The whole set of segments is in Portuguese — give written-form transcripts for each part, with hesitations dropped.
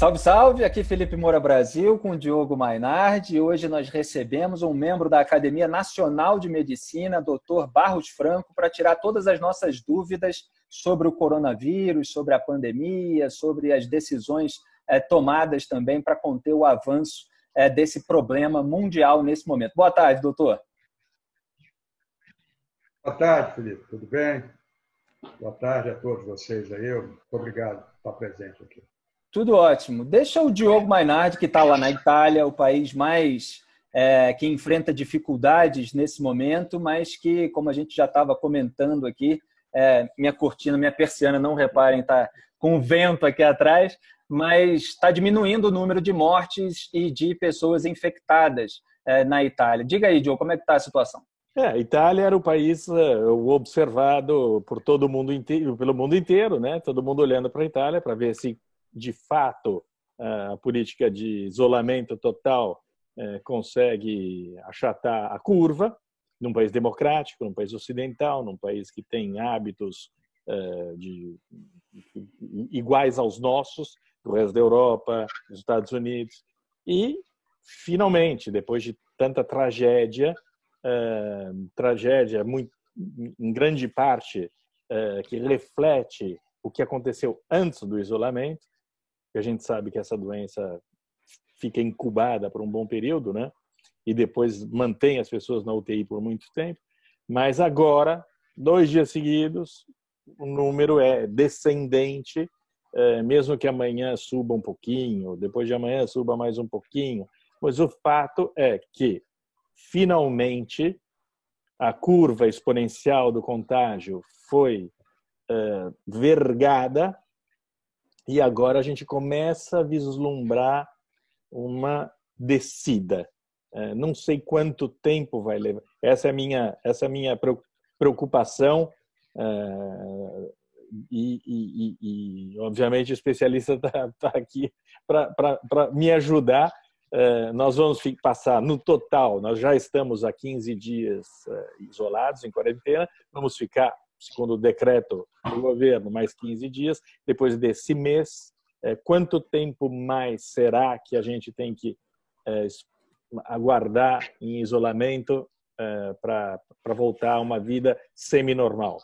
Salve, salve! Aqui Felipe Moura Brasil com o Diogo Mainardi. E hoje nós recebemos um membro da Academia Nacional de Medicina, Dr. Barros Franco, para tirar todas as nossas dúvidas sobre o coronavírus, sobre a pandemia, sobre as decisões tomadas também para conter o avanço desse problema mundial nesse momento. Boa tarde, doutor. Boa tarde, Felipe. Tudo bem? Boa tarde a todos vocês aí. Muito obrigado por estar presente aqui. Tudo ótimo. Deixa o Diogo Mainardi, que está lá na Itália, o país mais que enfrenta dificuldades nesse momento, mas que, como a gente já estava comentando aqui, minha cortina, minha persiana, não reparem, está com vento aqui atrás, mas está diminuindo o número de mortes e de pessoas infectadas na Itália. Diga aí, Diogo, como é que está a situação? A Itália era o país observado por todo mundo inteiro, pelo mundo inteiro, né? Todo mundo olhando para a Itália para ver se de fato a política de isolamento total consegue achatar a curva num país democrático, num país ocidental, num país que tem hábitos iguais aos nossos, do resto da Europa, dos Estados Unidos. E, finalmente, depois de tanta tragédia muito, em grande parte que reflete o que aconteceu antes do isolamento, que a gente sabe que essa doença fica incubada por um bom período, né? E depois mantém as pessoas na UTI por muito tempo. Mas agora, 2 dias seguidos, o número é descendente, mesmo que amanhã suba um pouquinho, depois de amanhã suba mais um pouquinho. Mas o fato é que, finalmente, a curva exponencial do contágio foi vergada. E agora a gente começa a vislumbrar uma descida. Não sei quanto tempo vai levar. Essa é a minha preocupação. Obviamente, o especialista está aqui para me ajudar. Nós vamos passar, no total, nós já estamos há 15 dias isolados, em quarentena. Vamos ficar, segundo o decreto do governo, mais 15 dias. Depois desse mês, quanto tempo mais será que a gente tem que aguardar em isolamento para voltar a uma vida semi-normal?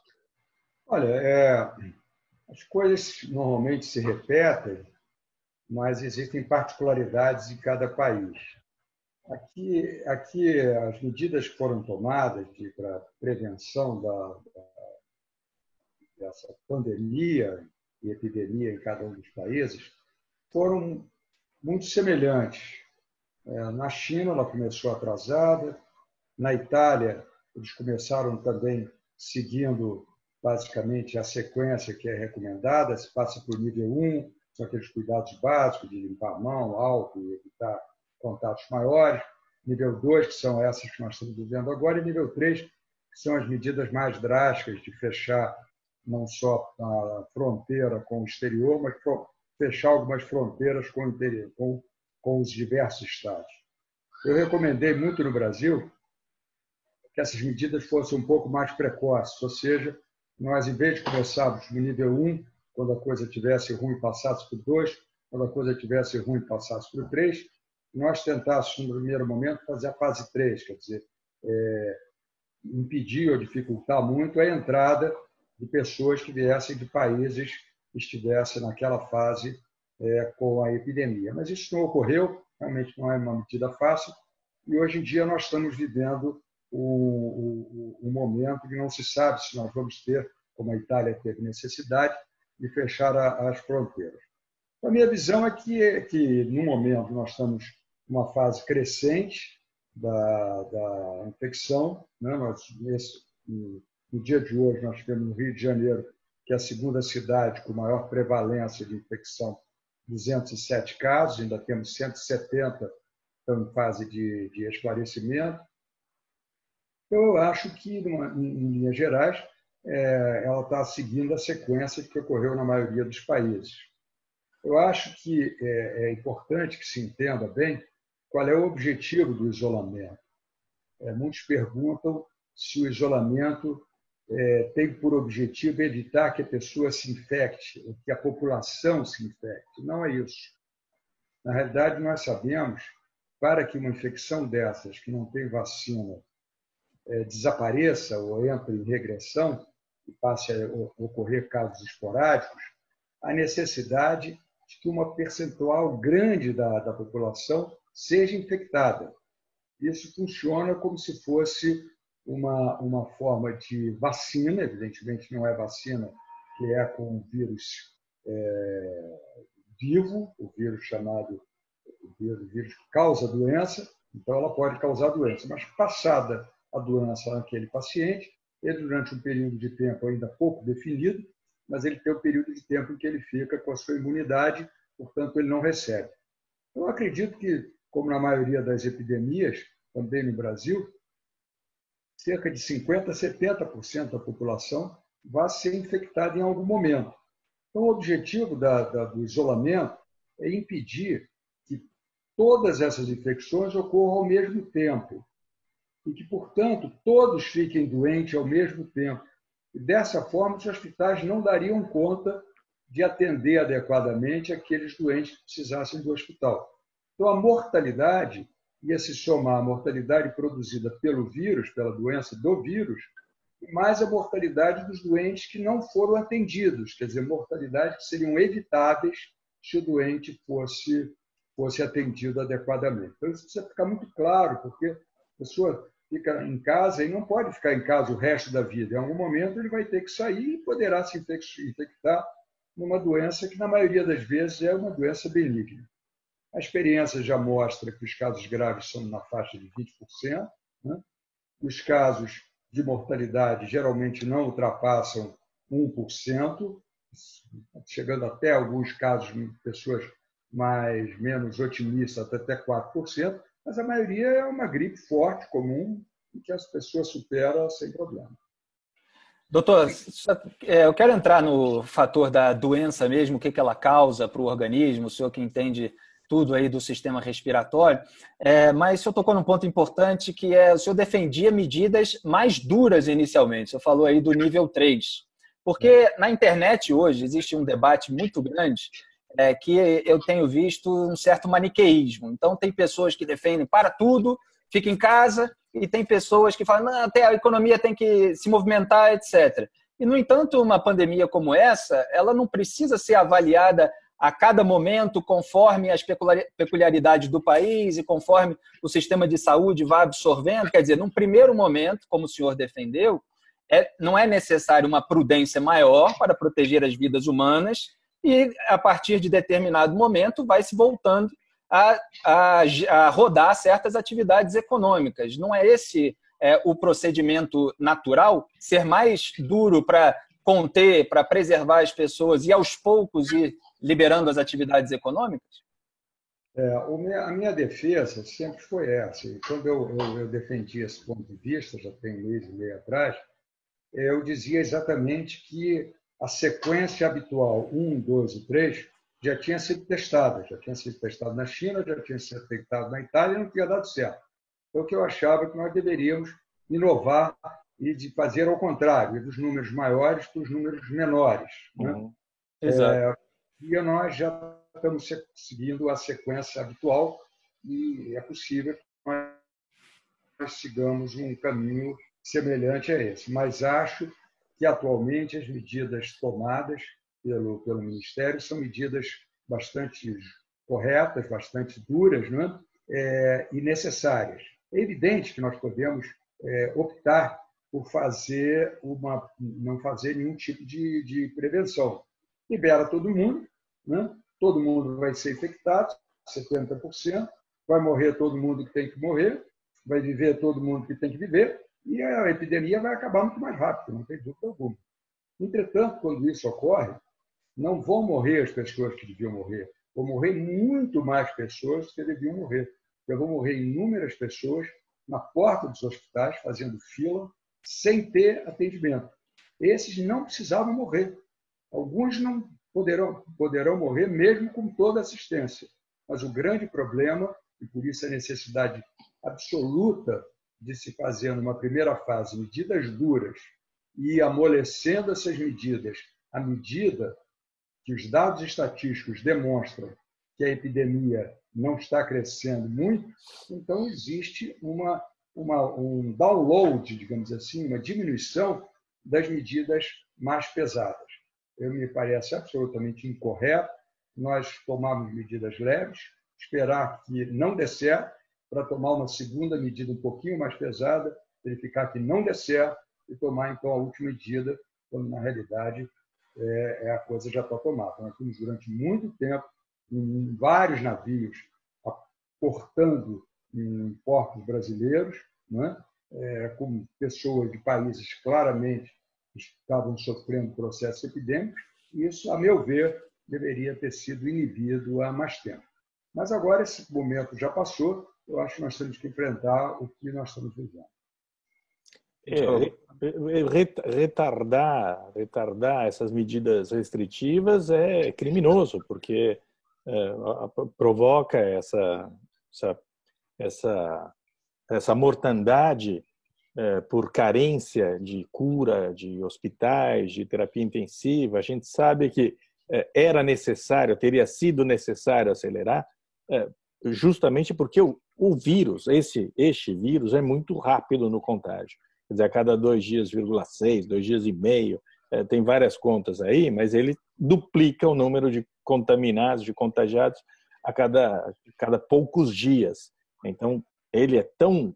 Olha, as coisas normalmente se repetem, mas existem particularidades em cada país. Aqui as medidas que foram tomadas para prevenção dessa pandemia e epidemia em cada um dos países foram muito semelhantes. Na China, ela começou atrasada. Na Itália, eles começaram também seguindo basicamente a sequência que é recomendada. Se passa por nível 1, são aqueles cuidados básicos de limpar a mão, álcool e evitar contatos maiores. Nível 2, que são essas que nós estamos vivendo agora. E nível 3, que são as medidas mais drásticas de fechar não só a fronteira com o exterior, mas fechar algumas fronteiras com o interior, com os diversos estados. Eu recomendei muito no Brasil que essas medidas fossem um pouco mais precoces, ou seja, nós, em vez de começarmos no nível 1, quando a coisa tivesse ruim, passasse por 2, quando a coisa tivesse ruim, passasse por 3, nós tentássemos, no primeiro momento, fazer a fase 3, quer dizer, impedir ou dificultar muito a entrada de pessoas que viessem de países que estivessem naquela fase com a epidemia. Mas isso não ocorreu, realmente não é uma medida fácil, e hoje em dia nós estamos vivendo um momento que não se sabe se nós vamos ter, como a Itália teve necessidade, de fechar as fronteiras. A minha visão é que no momento, nós estamos numa fase crescente da infecção, né? No dia de hoje, nós tivemos no Rio de Janeiro, que é a segunda cidade com maior prevalência de infecção, 207 casos, ainda temos 170 em fase de esclarecimento. Eu acho que, em linhas gerais, ela está seguindo a sequência que ocorreu na maioria dos países. Eu acho que é importante que se entenda bem qual é o objetivo do isolamento. Muitos perguntam se o isolamento tem por objetivo evitar que a pessoa se infecte, que a população se infecte. Não é isso. Na realidade, nós sabemos, para que uma infecção dessas, que não tem vacina, desapareça ou entre em regressão e passe a ocorrer casos esporádicos, a necessidade de que uma percentual grande da população seja infectada. Isso funciona como se fosse uma forma de vacina, evidentemente não é vacina que é com um vírus vivo, o vírus chamado o vírus que causa doença, então ela pode causar doença, mas passada a doença naquele paciente, ele durante um período de tempo ainda pouco definido, mas ele tem o período de tempo em que ele fica com a sua imunidade, portanto ele não recebe. Eu acredito que, como na maioria das epidemias, também no Brasil, cerca de 50% a 70% da população vai ser infectada em algum momento. Então, o objetivo do isolamento é impedir que todas essas infecções ocorram ao mesmo tempo e que, portanto, todos fiquem doentes ao mesmo tempo. E, dessa forma, os hospitais não dariam conta de atender adequadamente aqueles doentes que precisassem do hospital. Então, a mortalidade ia se somar à mortalidade produzida pelo vírus, pela doença do vírus, e mais a mortalidade dos doentes que não foram atendidos, quer dizer, mortalidades que seriam evitáveis se o doente fosse atendido adequadamente. Então, isso precisa ficar muito claro, porque a pessoa fica em casa e não pode ficar em casa o resto da vida. Em algum momento, ele vai ter que sair e poderá se infectar numa doença que, na maioria das vezes, é uma doença benigna. A experiência já mostra que os casos graves são na faixa de 20%, né? Os casos de mortalidade geralmente não ultrapassam 1%, chegando até alguns casos de pessoas menos otimistas, até 4%, mas a maioria é uma gripe forte, comum, e que as pessoas superam sem problema. Doutor, eu quero entrar no fator da doença mesmo, o que ela causa para o organismo, o senhor que entende tudo aí do sistema respiratório, mas o senhor tocou num ponto importante que o senhor defendia medidas mais duras inicialmente, o senhor falou aí do nível 3, porque na internet hoje existe um debate muito grande que eu tenho visto um certo maniqueísmo. Então tem pessoas que defendem para tudo, fica em casa, e tem pessoas que falam não, até a economia tem que se movimentar, etc. E, no entanto, uma pandemia como essa, ela não precisa ser avaliada a cada momento, conforme as peculiaridades do país e conforme o sistema de saúde vai absorvendo. Quer dizer, num primeiro momento, como o senhor defendeu, não é necessário uma prudência maior para proteger as vidas humanas e, a partir de determinado momento, vai se voltando a rodar certas atividades econômicas. Não é esse o procedimento natural? Ser mais duro para conter, para preservar as pessoas e, aos poucos, ir liberando as atividades econômicas? A minha defesa sempre foi essa. E quando eu defendi esse ponto de vista, já tem mês e meio atrás, eu dizia exatamente que a sequência habitual 1, 2 e 3 já tinha sido testada. Já tinha sido testado na China, já tinha sido testado na Itália e não tinha dado certo. Então, o que eu achava que nós deveríamos inovar e de fazer ao contrário, dos números maiores para os números menores. Né? Exato. E nós já estamos seguindo a sequência habitual e é possível que nós sigamos um caminho semelhante a esse. Mas acho que, atualmente, as medidas tomadas pelo Ministério são medidas bastante corretas, bastante duras, né? E necessárias. É evidente que nós podemos optar por não fazer nenhum tipo de prevenção. Libera todo mundo, né? Todo mundo vai ser infectado, 70%, vai morrer todo mundo que tem que morrer, vai viver todo mundo que tem que viver, e a epidemia vai acabar muito mais rápido, não tem dúvida alguma. Entretanto, quando isso ocorre, não vão morrer as pessoas que deviam morrer, vão morrer muito mais pessoas que deviam morrer. Vão morrer inúmeras pessoas na porta dos hospitais, fazendo fila, sem ter atendimento. Esses não precisavam morrer. Alguns não poderão morrer mesmo com toda assistência. Mas o grande problema, e por isso a necessidade absoluta de se fazer, numa primeira fase, medidas duras e amolecendo essas medidas à medida que os dados estatísticos demonstram que a epidemia não está crescendo muito, então existe um download, digamos assim, uma diminuição das medidas mais pesadas. Me parece absolutamente incorreto nós tomarmos medidas leves, esperar que não dê certo, para tomar uma segunda medida um pouquinho mais pesada, verificar que não dê certo e tomar, então, a última medida, quando, na realidade, a coisa já está tomada. Nós temos, durante muito tempo, em vários navios, portando em portos brasileiros, né, com pessoas de países claramente que estavam sofrendo processos epidêmicos, e isso, a meu ver, deveria ter sido inibido há mais tempo. Mas agora esse momento já passou, eu acho que nós temos que enfrentar o que nós estamos vivendo. Retardar essas medidas restritivas é criminoso, porque provoca essa mortandade por carência de cura, de hospitais, de terapia intensiva. A gente sabe que era necessário, teria sido necessário acelerar, justamente porque o vírus, este vírus, é muito rápido no contágio. Quer dizer, a cada 2 dias, 2 dias e meio, tem várias contas aí, mas ele duplica o número de contaminados, de contagiados a cada poucos dias. Então, ele é tão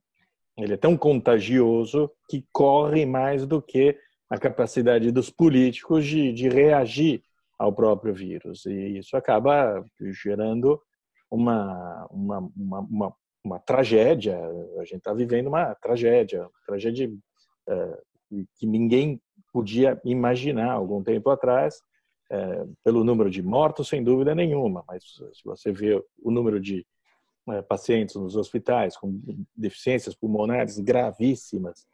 contagioso que corre mais do que a capacidade dos políticos de reagir ao próprio vírus. E isso acaba gerando uma tragédia. A gente está vivendo uma tragédia que ninguém podia imaginar algum tempo atrás, pelo número de mortos, sem dúvida nenhuma, mas se você vê o número de pacientes nos hospitais com deficiências pulmonares gravíssimas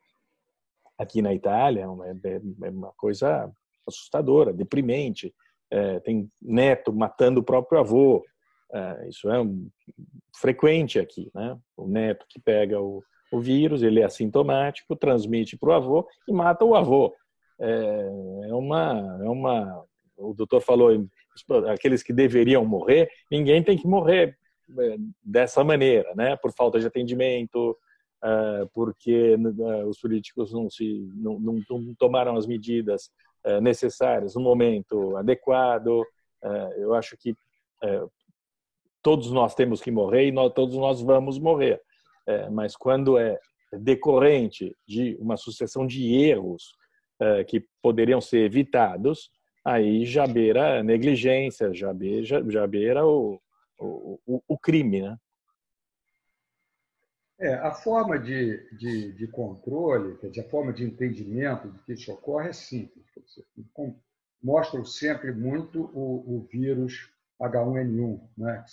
aqui na Itália, é uma coisa assustadora, deprimente. Tem neto matando o próprio avô. Isso é frequente aqui, né? O neto que pega o vírus, ele é assintomático, transmite para o avô e mata o avô. O doutor falou, aqueles que deveriam morrer, ninguém tem que morrer dessa maneira, né? Por falta de atendimento, porque os políticos não tomaram as medidas necessárias no momento adequado. Eu acho que todos nós temos que morrer e todos nós vamos morrer. Mas quando é decorrente de uma sucessão de erros que poderiam ser evitados, aí já beira a negligência, já beira o crime, né? A forma de controle, quer dizer, a forma de entendimento de que isso ocorre é simples. Mostram sempre muito o vírus H1N1, né?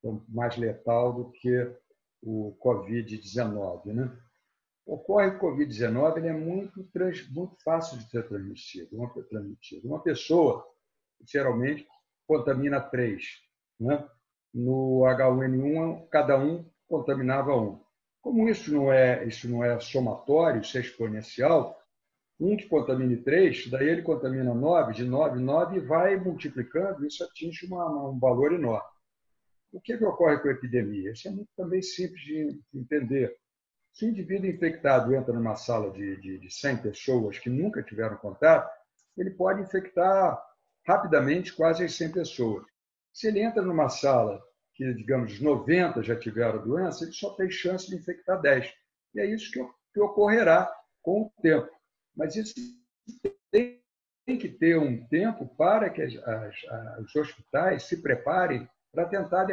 Que é mais letal do que o Covid-19, né? Ocorre que o Covid-19 ele é muito fácil de ser transmitido. Uma pessoa, geralmente, contamina 3, né? No H1N1, cada um contaminava 1. Como isso não é somatório, isso é exponencial, um que contamine 3, daí ele contamina 9, de 9 em 9, e vai multiplicando, isso atinge um valor enorme. O que ocorre com a epidemia? Isso é também simples de entender. Se o indivíduo infectado entra numa sala de 100 pessoas que nunca tiveram contato, ele pode infectar rapidamente quase as 100 pessoas. Se ele entra numa sala que, digamos, 90 já tiveram a doença, ele só tem chance de infectar 10. E é isso que ocorrerá com o tempo. Mas isso tem que ter um tempo para que os hospitais se preparem para tentar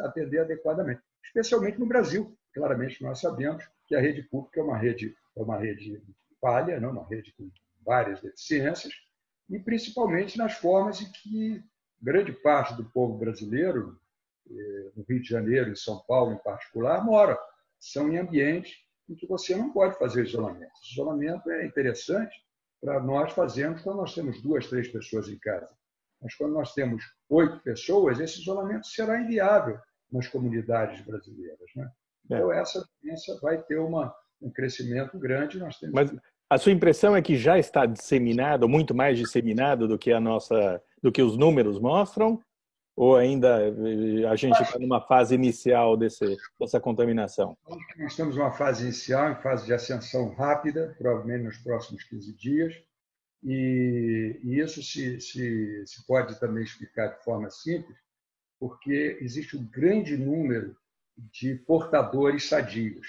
atender adequadamente, especialmente no Brasil. Claramente, nós sabemos que a rede pública é uma rede falha, não? Uma rede com várias deficiências, e principalmente nas formas em que grande parte do povo brasileiro, no Rio de Janeiro, em São Paulo em particular, mora. São em ambientes em que você não pode fazer isolamento. O isolamento é interessante para nós fazermos quando nós temos 2, 3 pessoas em casa. Mas quando nós temos 8 pessoas, esse isolamento será inviável nas comunidades brasileiras, né? Então, essa doença vai ter um crescimento grande. Mas a sua impressão é que já está disseminado, muito mais disseminado do que os números mostram? Ou ainda a gente está numa fase inicial dessa contaminação? Nós estamos numa fase inicial, em fase de ascensão rápida, provavelmente nos próximos 15 dias. E isso se pode também explicar de forma simples, porque existe um grande número de portadores sadios.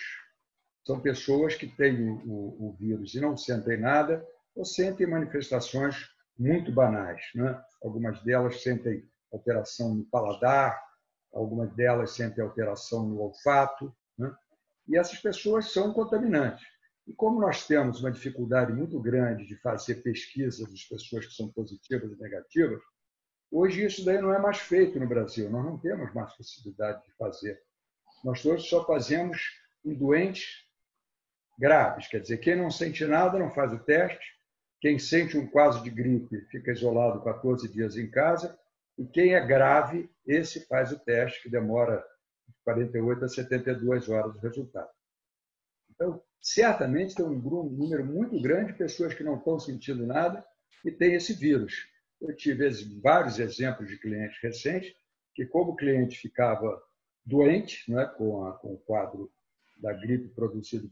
São pessoas que têm o vírus e não sentem nada, ou sentem manifestações muito banais, né? Algumas delas sentem alteração no paladar, algumas delas sentem alteração no olfato, né? E essas pessoas são contaminantes. E como nós temos uma dificuldade muito grande de fazer pesquisa das pessoas que são positivas e negativas, hoje isso daí não é mais feito no Brasil. Nós não temos mais possibilidade de fazer. Nós todos só fazemos em doentes graves. Quer dizer, quem não sente nada não faz o teste. Quem sente um quadro de gripe fica isolado 14 dias em casa. E quem é grave, esse faz o teste, que demora de 48 a 72 horas o resultado. Então, certamente tem um número muito grande de pessoas que não estão sentindo nada e têm esse vírus. Eu tive vários exemplos de clientes recentes que, como o cliente ficava doente, né, com o quadro da gripe produzido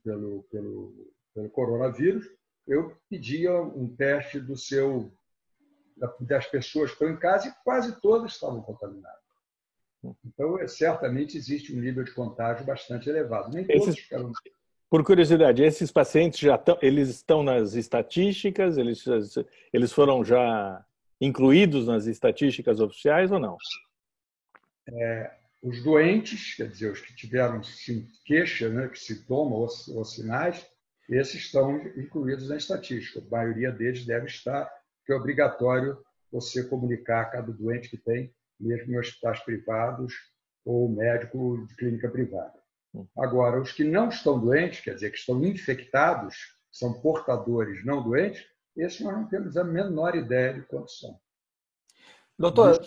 pelo coronavírus, eu pedia um teste das pessoas que estão em casa e quase todas estavam contaminadas. Então, certamente existe um nível de contágio bastante elevado. Nem todos ficaram... Por curiosidade, esses pacientes eles estão nas estatísticas? Eles foram já incluídos nas estatísticas oficiais ou não? Os doentes, quer dizer, os que tiveram queixa, né, que sintomas ou sinais, esses estão incluídos na estatística. A maioria deles deve estar, porque é obrigatório você comunicar a cada doente que tem, mesmo em hospitais privados ou médico de clínica privada. Agora, os que não estão doentes, quer dizer, que estão infectados, são portadores não doentes, esses nós não temos a menor ideia de quantos são. Doutor,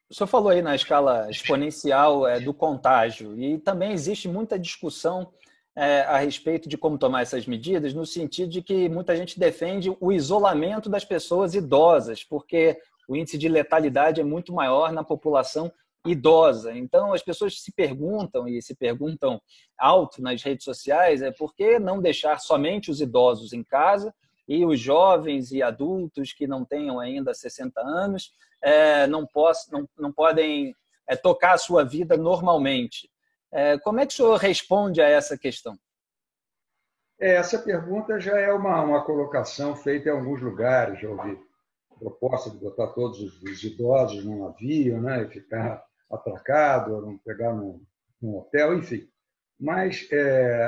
o senhor falou aí na escala exponencial do contágio e também existe muita discussão a respeito de como tomar essas medidas, no sentido de que muita gente defende o isolamento das pessoas idosas, porque o índice de letalidade é muito maior na população idosa. Então, as pessoas se perguntam alto nas redes sociais, por que não deixar somente os idosos em casa e os jovens e adultos que não tenham ainda 60 anos não podem tocar a sua vida normalmente? Como é que o senhor responde a essa questão? Essa pergunta já é uma colocação feita em alguns lugares. Já ouvi proposta de botar todos os idosos num navio, né, e ficar atracado, ou não pegar num hotel, enfim. Mas,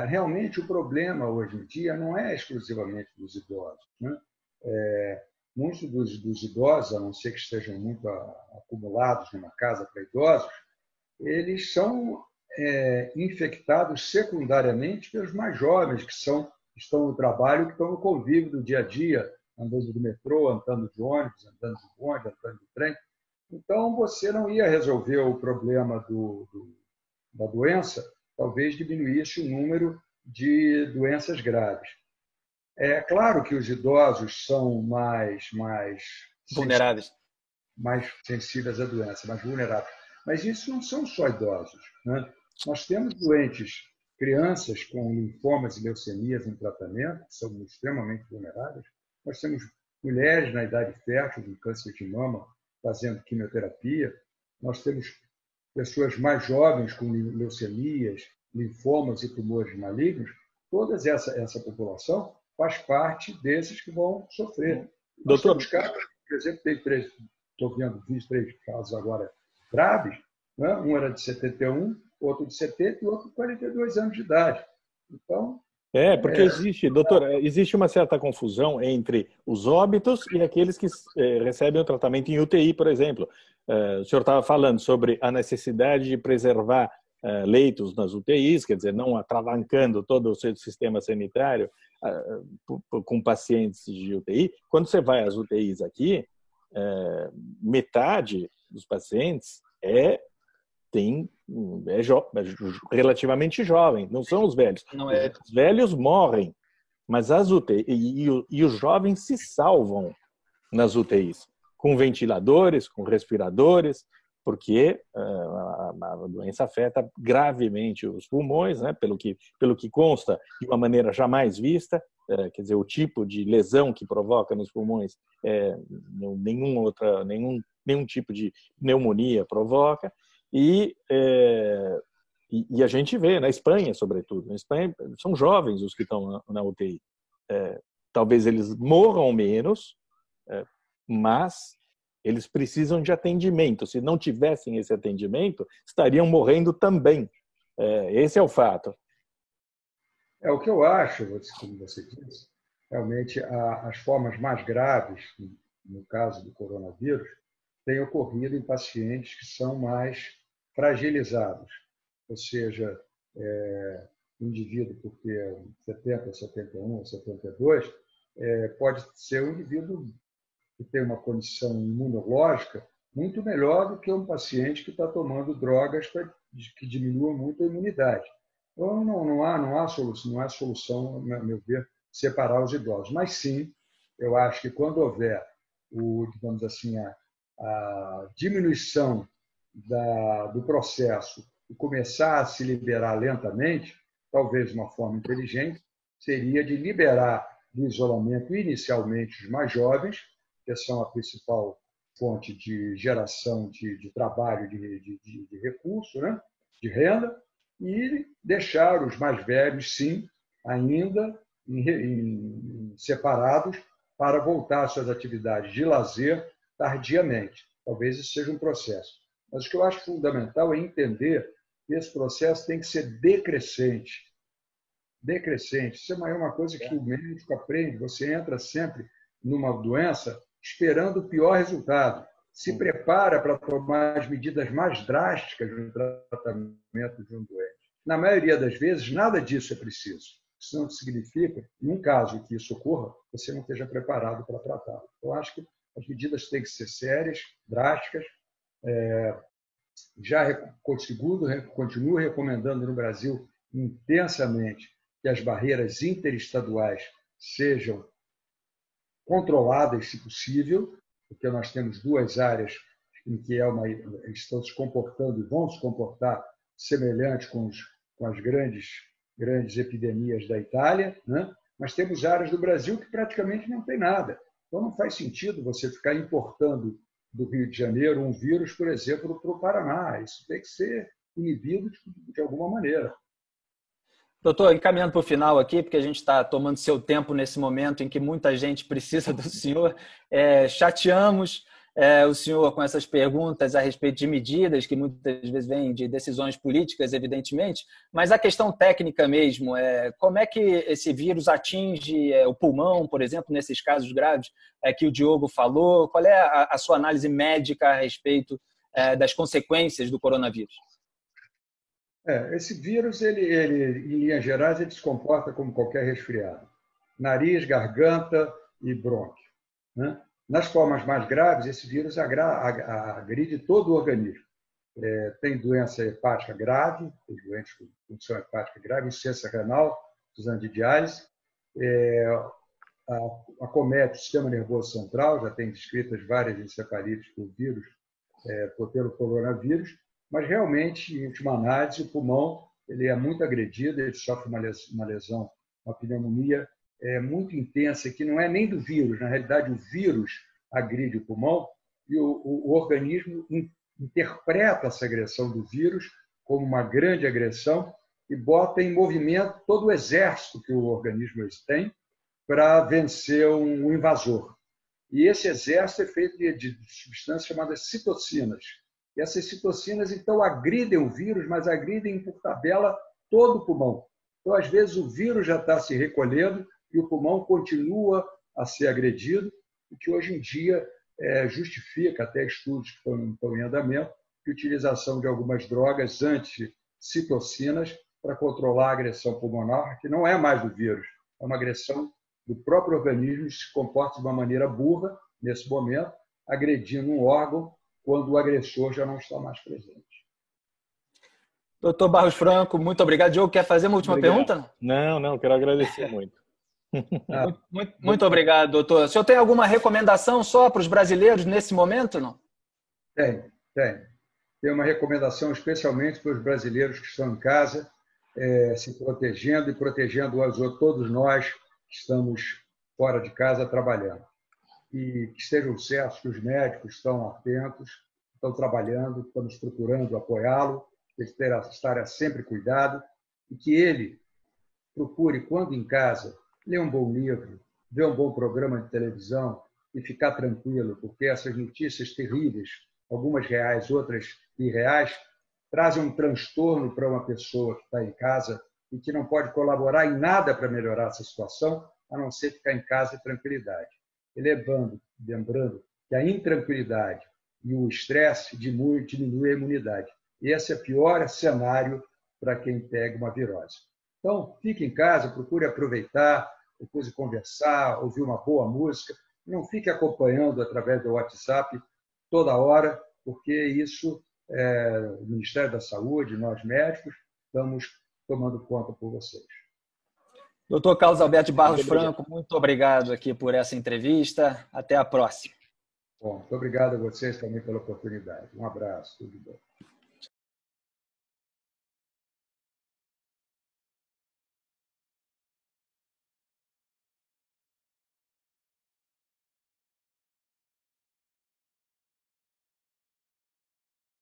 realmente, o problema hoje em dia não é exclusivamente dos idosos, né? Muitos dos idosos, a não ser que estejam muito acumulados numa casa para idosos, eles são infectados secundariamente pelos mais jovens, que estão no trabalho, que estão no convívio do dia a dia, andando de metrô, andando de ônibus, andando de bonde, andando de trem. Então, você não ia resolver o problema da doença, talvez diminuísse o número de doenças graves. É claro que os idosos são mais vulneráveis, mais sensíveis à doença, mais vulneráveis. Mas isso não são só idosos, né? Nós temos doentes, crianças com linfomas e leucemias em tratamento, que são extremamente vulneráveis. Nós temos mulheres na idade fértil com câncer de mama fazendo quimioterapia. Nós temos pessoas mais jovens com leucemias, linfomas e tumores malignos. Toda essa população faz parte desses que vão sofrer. Doutor, por exemplo, estou vendo 23 casos agora graves, né? Um era de 71, outro de 70 e outro de 42 anos de idade. Então, porque existe uma certa confusão entre os óbitos e aqueles que recebem o tratamento em UTI, por exemplo. O senhor estava falando sobre a necessidade de preservar leitos nas UTIs, quer dizer, não atravancando todo o seu sistema sanitário com pacientes de UTI. Quando você vai às UTIs aqui, metade dos pacientes é relativamente jovem, não são os velhos. Os velhos morrem, mas as UTIs e os jovens se salvam nas UTIs, com ventiladores, com respiradores, porque a doença afeta gravemente os pulmões, né? Pelo que consta, de uma maneira jamais vista, quer dizer, o tipo de lesão que provoca nos pulmões, nenhum tipo de pneumonia provoca, e a gente vê, na Espanha, sobretudo, na Espanha são jovens os que estão na UTI. Talvez eles morram menos, mas eles precisam de atendimento. Se não tivessem esse atendimento, estariam morrendo também. Esse é o fato. O que eu acho, como você disse, realmente as formas mais graves, no caso do coronavírus, têm ocorrido em pacientes que são mais fragilizados. Ou seja, o indivíduo, porque 70, 71, 72, pode ser um indivíduo que tem uma condição imunológica muito melhor do que um paciente que está tomando drogas que diminuam muito a imunidade. Então, não há solução, a meu ver, separar os idosos. Mas, sim, eu acho que quando houver digamos assim, a diminuição do processo e começar a se liberar lentamente, talvez uma forma inteligente, seria de liberar do isolamento inicialmente os mais jovens, que são a principal fonte de geração de trabalho, de recurso, né? De renda, e deixar os mais velhos, sim, ainda separados para voltar às suas atividades de lazer tardiamente. Talvez isso seja um processo. Mas o que eu acho fundamental é entender que esse processo tem que ser decrescente. Decrescente. Isso é uma coisa que o médico aprende. Você entra sempre numa doença esperando o pior resultado. Se prepara para tomar as medidas mais drásticas no tratamento de um doente. Na maioria das vezes, nada disso é preciso. Isso não significa, num caso que isso ocorra, você não esteja preparado para tratá-lo. Eu acho que as medidas têm que ser sérias, drásticas. Continuo recomendando no Brasil intensamente que as barreiras interestaduais sejam controladas, se possível, porque nós temos duas áreas em que estão se comportando e vão se comportar semelhantes com as grandes epidemias da Itália, né? Mas temos áreas do Brasil que praticamente não tem nada. Então não faz sentido você ficar importando do Rio de Janeiro um vírus, por exemplo, para o Paraná. Isso tem que ser inibido de alguma maneira. Doutor, encaminhando para o final aqui, porque a gente está tomando seu tempo nesse momento em que muita gente precisa do senhor, chateamos o senhor com essas perguntas a respeito de medidas que muitas vezes vêm de decisões políticas, evidentemente, mas a questão técnica mesmo, como é que esse vírus atinge o pulmão, por exemplo, nesses casos graves que o Diogo falou? Qual é a sua análise médica a respeito das consequências do coronavírus? Esse vírus, ele, em linhas gerais, ele se comporta como qualquer resfriado. Nariz, garganta e brônquio, né? Nas formas mais graves, esse vírus agride todo o organismo. Tem doença hepática grave, tem doentes com função hepática grave, insuficiência renal, precisando de diálise. Acomete o sistema nervoso central, já tem descritas várias encefalites por vírus, pelo coronavírus. Mas, realmente, em última análise, o pulmão ele é muito agredido, ele sofre uma lesão, uma pneumonia muito intensa, que não é nem do vírus. Na realidade, o vírus agride o pulmão e o organismo interpreta essa agressão do vírus como uma grande agressão e bota em movimento todo o exército que o organismo tem para vencer um invasor. E esse exército é feito de substâncias chamadas citocinas. E essas citocinas, então, agridem o vírus, mas agridem, por tabela, todo o pulmão. Então, às vezes, o vírus já está se recolhendo e o pulmão continua a ser agredido, o que hoje em dia justifica, até estudos que estão em andamento, a utilização de algumas drogas anticitocinas para controlar a agressão pulmonar, que não é mais do vírus, é uma agressão do próprio organismo que se comporta de uma maneira burra, nesse momento, agredindo um órgão quando o agressor já não está mais presente. Doutor Barros Franco, muito obrigado. Diogo, quer fazer uma última pergunta? Não, quero agradecer muito. Muito obrigado, doutor. O senhor tem alguma recomendação só para os brasileiros nesse momento, não? Tem. Tem uma recomendação especialmente para os brasileiros que estão em casa, se protegendo e protegendo todos nós que estamos fora de casa trabalhando. E que estejam certos que os médicos estão atentos, estão trabalhando, estamos procurando apoiá-lo, estar sempre cuidado, e que ele procure, quando em casa, ler um bom livro, ver um bom programa de televisão e ficar tranquilo, porque essas notícias terríveis, algumas reais, outras irreais, trazem um transtorno para uma pessoa que está em casa e que não pode colaborar em nada para melhorar essa situação, a não ser ficar em casa e tranquilidade. E lembrando que a intranquilidade e o estresse diminui a imunidade. Esse é o pior cenário para quem pega uma virose. Então, fique em casa, procure aproveitar, depois de conversar, ouvir uma boa música. Não fique acompanhando através do WhatsApp toda hora, porque isso, o Ministério da Saúde, nós médicos, estamos tomando conta por vocês. Doutor Carlos Alberto de Barros Franco, muito obrigado aqui por essa entrevista. Até a próxima. Bom, muito obrigado a vocês também pela oportunidade. Um abraço, tudo bom.